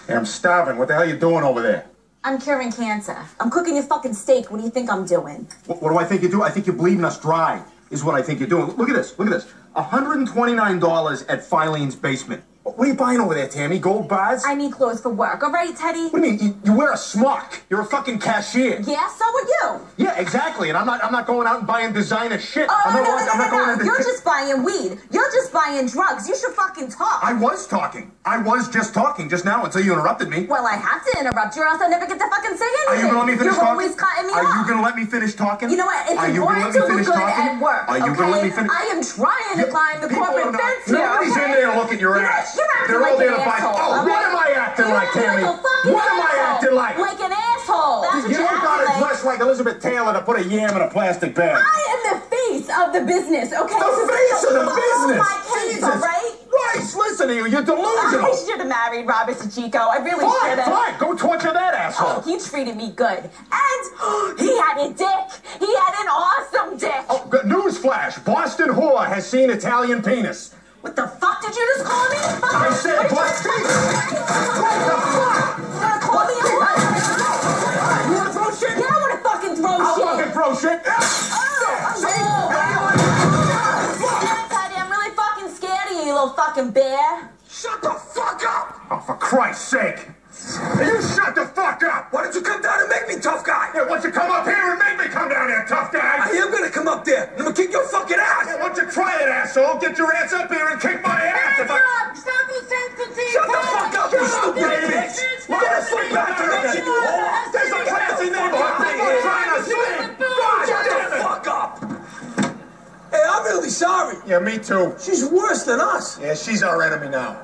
Hey, I'm starving. What the hell are you doing over there? I'm curing cancer. I'm cooking your fucking steak. What do you think I'm doing? What do I think you do? I think you're bleeding us dry, is what I think you're doing. Look at this. Look at this. $129 at Filene's basement. What are you buying over there, Tammy? Gold bars? I need clothes for work, all right, Teddy? What do you mean? You wear a smock. You're a fucking cashier. Yeah, so would you. Yeah, exactly. And I'm not going out and buying designer shit. Oh, I'm not going into You're just buying weed. You're just buying drugs. You should fucking talk. I was talking. I was just talking just now until you interrupted me. Well, I have to interrupt you or else I never get to fucking say anything. Are you gonna let me finish You're talking? always cutting me off. Are you gonna let me finish talking? You know what? It's Are you gonna important let me to look finish good talking? at work, Are you gonna let me finish? I am trying to climb the People corporate are not- fence here, Nobody's in there to look at your ass. You're acting They're all like there an to buy. asshole, Oh, all what right? am I acting like, Tammy? Like a fucking What am I asshole. acting like? Like an asshole. That's what You you're don't gotta acting like. dress like Elizabeth Taylor to put a yam in a plastic bag. I am the face of the business, okay? The face of the business? My case, Jesus. all right? Christ, listen to you. You're delusional. I should have married Robert Chico. I really Fine, should have. fine. Go torture that asshole. He treated me good. And he had a dick. He had an awesome dick. Oh, good newsflash. Boston whore has seen Italian penis. What the fuck did you just call me? I said Boston. What the fuck? You gonna call me a what? You wanna throw shit? Yeah, I wanna fucking throw I'll shit. fucking throw shit. Daddy, I'm really fucking scared of you, you little fucking bear. Shut the fuck up! Oh, for Christ's sake! You shut the fuck up! Why don't you come down and make me tough guy? Yeah, why don't you come up here and make me come down here, tough guy? I am gonna come up there and I'm gonna kick your fucking ass! Yeah, why don't you try it, asshole? Get your ass up here and kick my ass! If I... Stop the sensitive. Shut the fuck up, you stupid bitch! Look at this thing back there! There's a classy neighborhood people are trying to sleep! God Shut damn the it! fuck up! Hey, I'm really sorry. Yeah, me too. She's worse than us. Yeah, she's our enemy now.